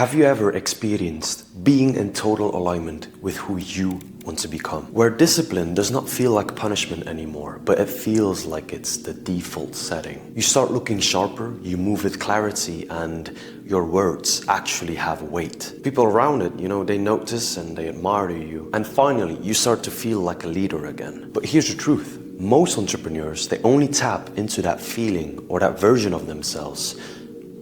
Have you ever experienced being in total alignment with who you want to become? Where discipline does not feel like punishment anymore, but it feels like it's the default setting. You start looking sharper, you move with clarity, and your words actually have weight. People around it, they notice and they admire you. And finally, you start to feel like a leader again. But here's the truth. Most entrepreneurs, they only tap into that feeling or that version of themselves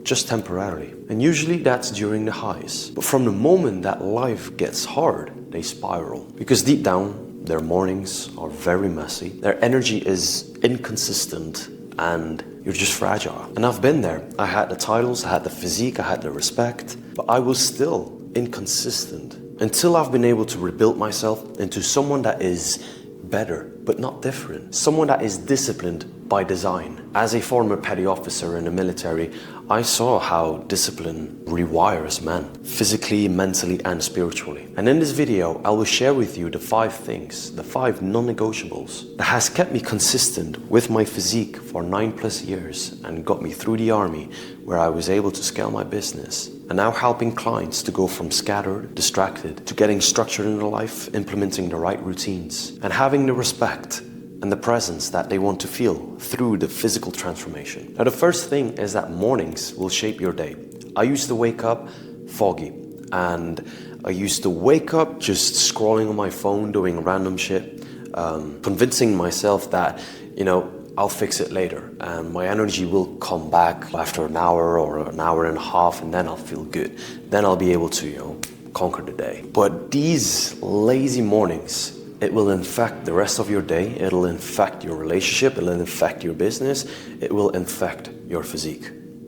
just temporarily. And usually that's during the highs. But from the moment that life gets hard, they spiral. Because deep down, their mornings are very messy. Their energy is inconsistent and you're just fragile. And I've been there. I had the titles, I had the physique, I had the respect, but I was still inconsistent until I've been able to rebuild myself into someone that is better, but not different. Someone that is disciplined by design. As a former petty officer in the military, I saw how discipline rewires men, physically, mentally, and spiritually. And in this video, I will share with you the 5 things, the 5 non-negotiables that has kept me consistent with my physique for 9+ years and got me through the army, where I was able to scale my business. And now helping clients to go from scattered, distracted, to getting structured in their life, implementing the right routines, and having the respect and the presence that they want to feel through the physical transformation. Now, the first thing is that mornings will shape your day. I used to wake up foggy, and I used to wake up just scrolling on my phone, doing random shit, convincing myself that, I'll fix it later, and my energy will come back after an hour or an hour and a half, and then I'll feel good. Then I'll be able to, conquer the day. But these lazy mornings, it will infect the rest of your day. It'll infect your relationship. It'll infect your business. It will infect your physique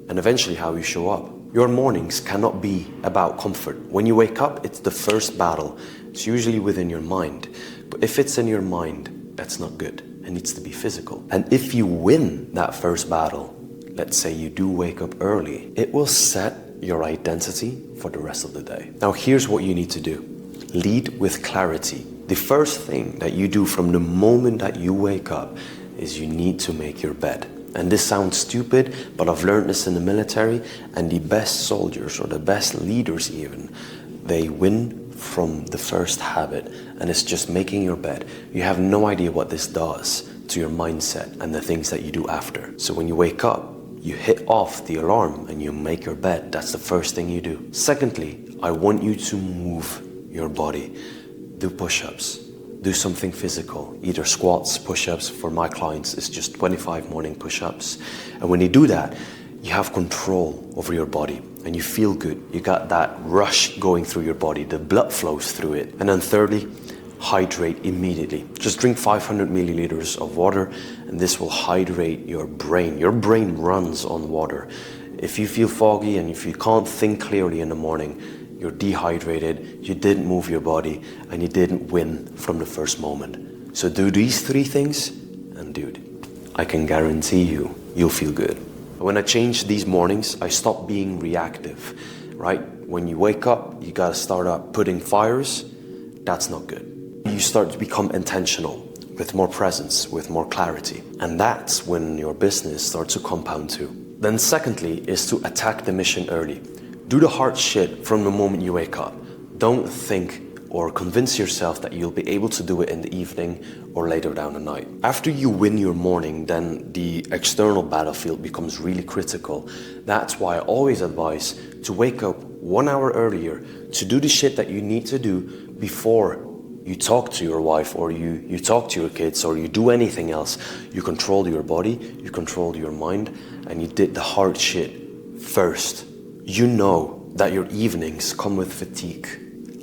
and eventually how you show up. Your mornings cannot be about comfort. When you wake up, it's the first battle. It's usually within your mind. But if it's in your mind, that's not good. It needs to be physical. And if you win that first battle, let's say you do wake up early, it will set your identity for the rest of the day. Now, here's what you need to do. Lead with clarity. The first thing that you do from the moment that you wake up is you need to make your bed. And this sounds stupid, but I've learned this in the military, and the best soldiers or the best leaders even, they win from the first habit, and it's just making your bed. You have no idea what this does to your mindset and the things that you do after. So when you wake up, you hit off the alarm and you make your bed. That's the first thing you do. Secondly, I want you to move your body. Do push-ups, do something physical, either squats, push-ups. For my clients, it's just 25 morning push-ups. And when you do that, you have control over your body and you feel good. You got that rush going through your body, the blood flows through it. And then thirdly, hydrate immediately. Just drink 500 milliliters of water, and this will hydrate your brain. Your brain runs on water. If you feel foggy and if you can't think clearly in the morning, you're dehydrated, you didn't move your body, and you didn't win from the first moment. So do these 3 things, and dude, I can guarantee you'll feel good. When I changed these mornings, I stopped being reactive, right? When you wake up, you gotta start up putting fires. That's not good. You start to become intentional, with more presence, with more clarity. And that's when your business starts to compound too. Then secondly is to attack the mission early. Do the hard shit from the moment you wake up. Don't think or convince yourself that you'll be able to do it in the evening or later down the night. After you win your morning, then the external battlefield becomes really critical. That's why I always advise to wake up 1 hour earlier to do the shit that you need to do before you talk to your wife or you talk to your kids or you do anything else. You control your body, you control your mind, and you did the hard shit first. You know that your evenings come with fatigue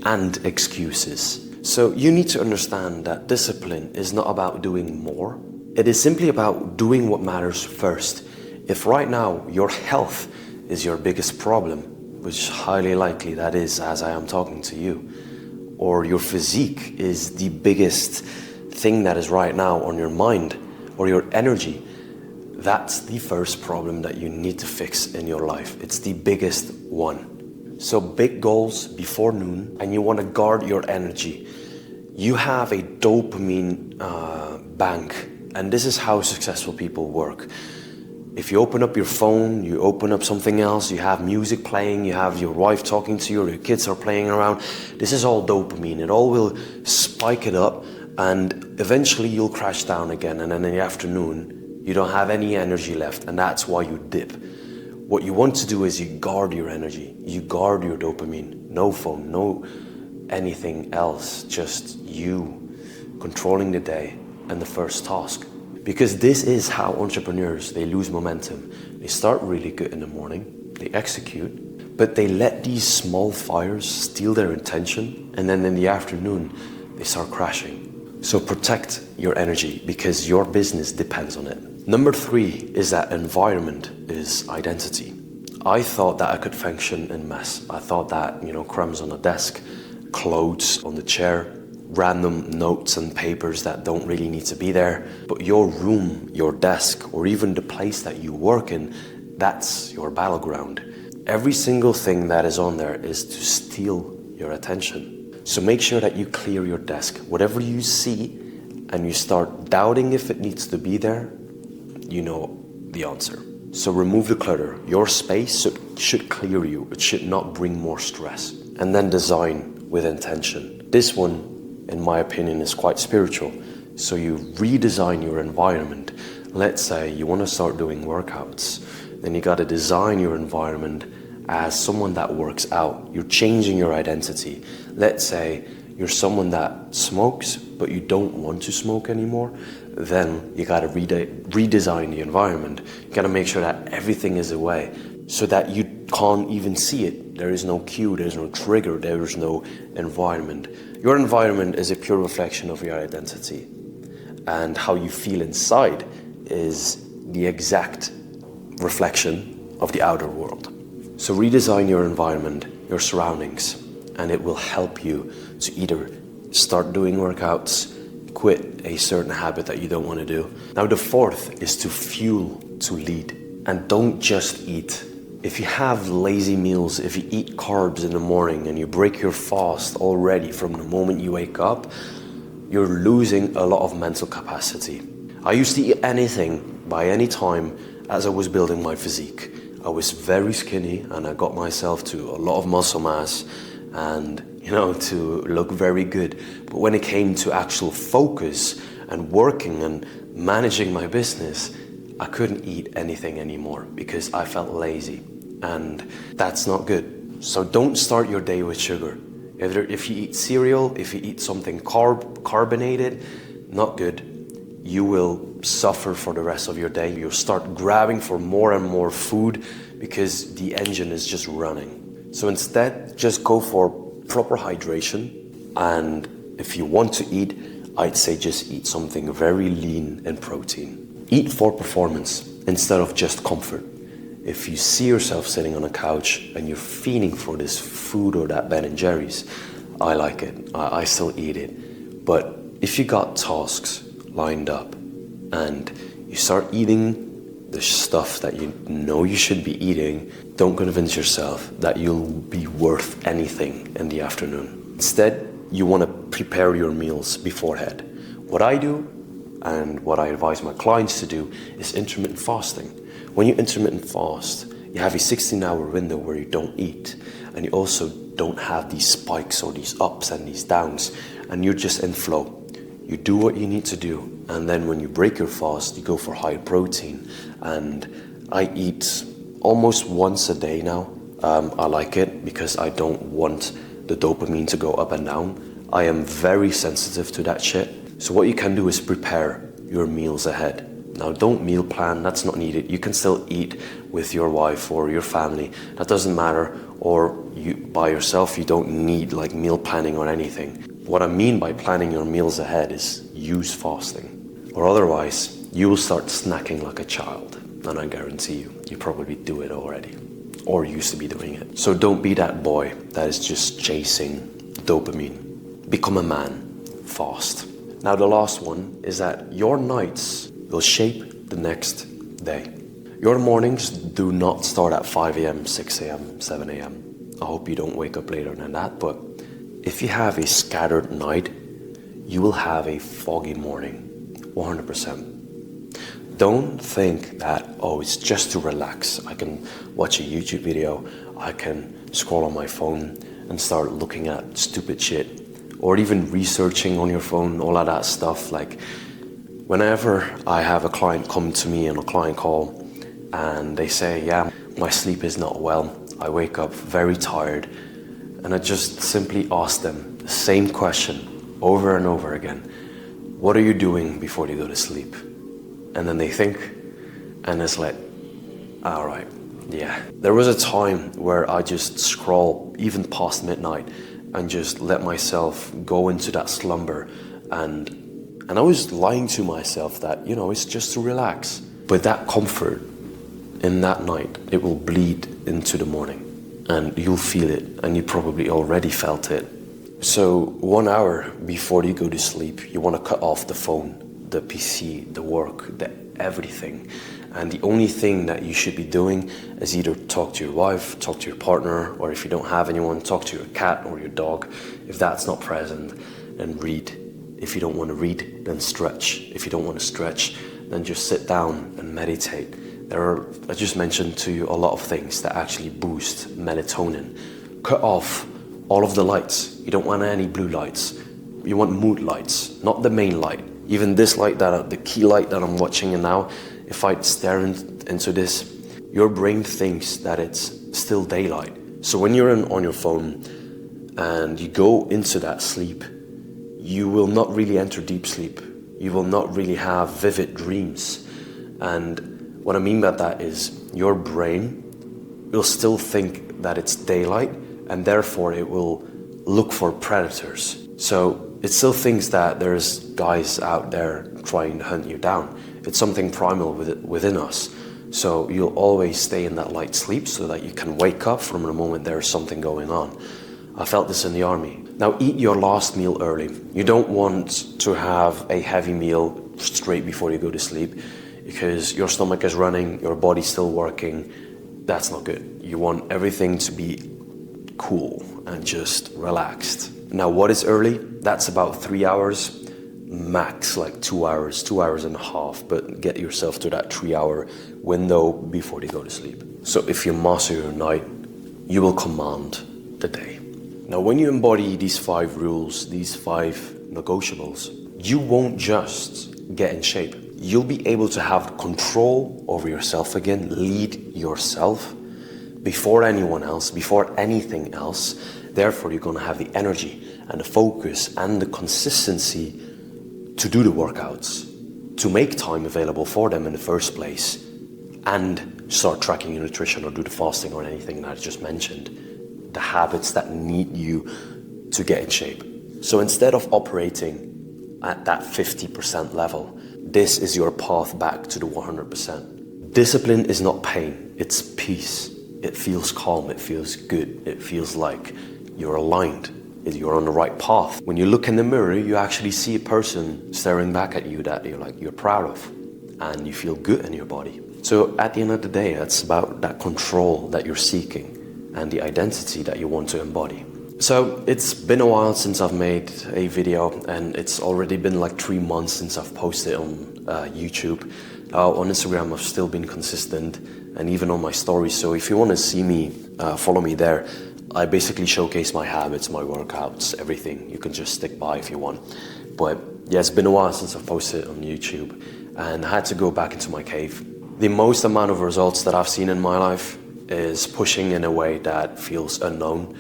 and excuses. So you need to understand that discipline is not about doing more. It is simply about doing what matters first. If right now your health is your biggest problem, which highly likely that is as I am talking to you, or your physique is the biggest thing that is right now on your mind, or your energy, that's the first problem that you need to fix in your life. It's the biggest one. So big goals before noon, and you want to guard your energy. You have a dopamine bank, and this is how successful people work. If you open up your phone, you open up something else, you have music playing, you have your wife talking to you, or your kids are playing around, this is all dopamine. It all will spike it up, and eventually you'll crash down again, and then in the afternoon, you don't have any energy left, and that's why you dip. What you want to do is you guard your energy, you guard your dopamine. No phone, no anything else, just you controlling the day and the first task. Because this is how entrepreneurs, they lose momentum. They start really good in the morning, they execute, but they let these small fires steal their attention, and then in the afternoon, they start crashing. So protect your energy, because your business depends on it. Number 3 is that environment is identity. I thought that I could function in mess. I thought that, crumbs on the desk, clothes on the chair, random notes and papers that don't really need to be there. But your room, your desk, or even the place that you work in, that's your battleground. Every single thing that is on there is to steal your attention. So make sure that you clear your desk. Whatever you see and you start doubting if it needs to be there, you know the answer. So remove the clutter. Your space should clear you. It should not bring more stress. And then design with intention. This one, in my opinion, is quite spiritual. So you redesign your environment. Let's say you want to start doing workouts. Then you got to design your environment as someone that works out. You're changing your identity. Let's say you're someone that smokes, but you don't want to smoke anymore. Then you got to redesign the environment. You got to make sure that everything is away so that you can't even see it. There is no cue, there's no trigger, there is no environment. Your environment is a pure reflection of your identity. And how you feel inside is the exact reflection of the outer world. So redesign your environment, your surroundings, and it will help you to either start doing workouts, quit a certain habit that you don't want to do. Now the 4th is to fuel to lead. And don't just eat. If you have lazy meals, if you eat carbs in the morning and you break your fast already from the moment you wake up, you're losing a lot of mental capacity. I used to eat anything by any time as I was building my physique. I was very skinny and I got myself to a lot of muscle mass and, to look very good. But when it came to actual focus and working and managing my business, I couldn't eat anything anymore because I felt lazy, and that's not good. So don't start your day with sugar. If you eat cereal, if you eat something carbonated, not good. You will suffer for the rest of your day. You'll start grabbing for more and more food because the engine is just running. So instead, just go for proper hydration, and if you want to eat, I'd say just eat something very lean in protein. Eat for performance instead of just comfort. If you see yourself sitting on a couch and you're fiending for this food or that Ben & Jerry's, I like it. I still eat it. But if you got tasks lined up and you start eating the stuff that you know you should be eating, don't convince yourself that you'll be worth anything in the afternoon. Instead, you want to prepare your meals beforehand. What I do, and what I advise my clients to do, is intermittent fasting. When you intermittent fast, you have a 16-hour window where you don't eat, and you also don't have these spikes or these ups and these downs, and you're just in flow. You do what you need to do, and then when you break your fast, you go for high protein. And I eat almost once a day now. I like it because I don't want the dopamine to go up and down. I am very sensitive to that shit. So what you can do is prepare your meals ahead. Now don't meal plan, that's not needed. You can still eat with your wife or your family, that doesn't matter. Or you by yourself, you don't need meal planning or anything. What I mean by planning your meals ahead is use fasting. Or otherwise, you will start snacking like a child. And I guarantee you probably do it already. Or used to be doing it. So don't be that boy that is just chasing dopamine. Become a man, fast. Now the last one is that your nights will shape the next day. Your mornings do not start at 5 a.m., 6 a.m., 7 a.m. I hope you don't wake up later than that, but if you have a scattered night, you will have a foggy morning, 100%. Don't think that, oh, it's just to relax. I can watch a YouTube video, I can scroll on my phone and start looking at stupid shit, or even researching on your phone, all of that stuff. Like, whenever I have a client come to me on a client call and they say, yeah, my sleep is not well, I wake up very tired, and I just simply ask them the same question over and over again. What are you doing before you go to sleep? And then they think, and it's like, all right, yeah. There was a time where I just scroll even past midnight and just let myself go into that slumber, and I was lying to myself that, you know, it's just to relax. But that comfort in that night, it will bleed into the morning, and you'll feel it, and you probably already felt it. So 1 hour before you go to sleep, you want to cut off the phone, the PC, the work, the everything. And the only thing that you should be doing is either talk to your wife, talk to your partner, or if you don't have anyone, talk to your cat or your dog. If that's not present, then read. If you don't want to read, then stretch. If you don't want to stretch, then just sit down and meditate. I just mentioned to you a lot of things that actually boost melatonin. Cut off all of the lights. You don't want any blue lights. You want mood lights, not the main light. Even this light, the key light that I'm watching now, if I stare into this, your brain thinks that it's still daylight. So when you're on your phone and you go into that sleep, you will not really enter deep sleep. You will not really have vivid dreams. And what I mean by that is your brain will still think that it's daylight, and therefore it will look for predators. So it still thinks that there's guys out there trying to hunt you down. It's something primal within us. So you'll always stay in that light sleep so that you can wake up from the moment there's something going on. I felt this in the army. Now eat your last meal early. You don't want to have a heavy meal straight before you go to sleep, because your stomach is running, your body's still working. That's not good. You want everything to be cool and just relaxed. Now what is early? That's about 3 hours, max like 2 hours, 2.5 hours, but get yourself to that 3-hour window before you go to sleep. So if you master your night, you will command the day. Now when you embody these 5 rules, these 5 negotiables, you won't just get in shape. You'll be able to have control over yourself again, lead yourself before anyone else, before anything else. Therefore, you're going to have the energy and the focus and the consistency to do the workouts, to make time available for them in the first place, and start tracking your nutrition or do the fasting or anything that I just mentioned. The habits that need you to get in shape. So instead of operating at that 50% level, this is your path back to the 100%. Discipline is not pain, it's peace. It feels calm, it feels good, it feels like you're aligned, you're on the right path. When you look in the mirror, you actually see a person staring back at you that you're proud of, and you feel good in your body. So at the end of the day, it's about that control that you're seeking and the identity that you want to embody. So it's been a while since I've made a video, and it's already been like 3 months since I've posted on YouTube. On Instagram, I've still been consistent, and even on my stories. So if you want to see me, follow me there. I basically showcase my habits, my workouts, everything. You can just stick by if you want. But yeah, it's been a while since I've posted on YouTube, and I had to go back into my cave. The most amount of results that I've seen in my life is pushing in a way that feels unknown,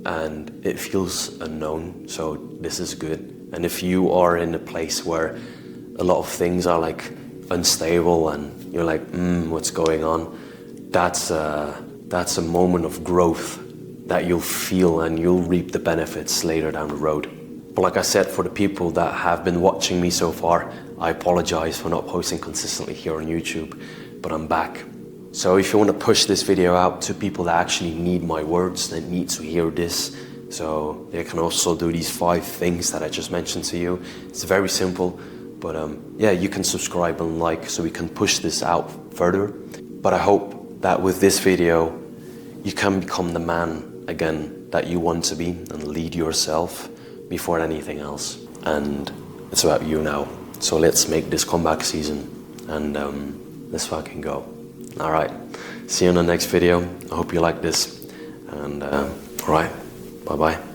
and it feels unknown, so this is good. And if you are in a place where a lot of things are like unstable and you're like, what's going on? That's a moment of growth that you'll feel, and you'll reap the benefits later down the road. But like I said, for the people that have been watching me so far, I apologize for not posting consistently here on YouTube, but I'm back. So if you want to push this video out to people that actually need my words, that need to hear this, so they can also do these 5 things that I just mentioned to you. It's very simple, but yeah, you can subscribe and like so we can push this out further. But I hope that with this video, you can become the man again that you want to be and lead yourself before anything else. And it's about you now. So let's make this comeback season and let's fucking go. Alright, see you in the next video. I hope you like this, and alright, bye bye.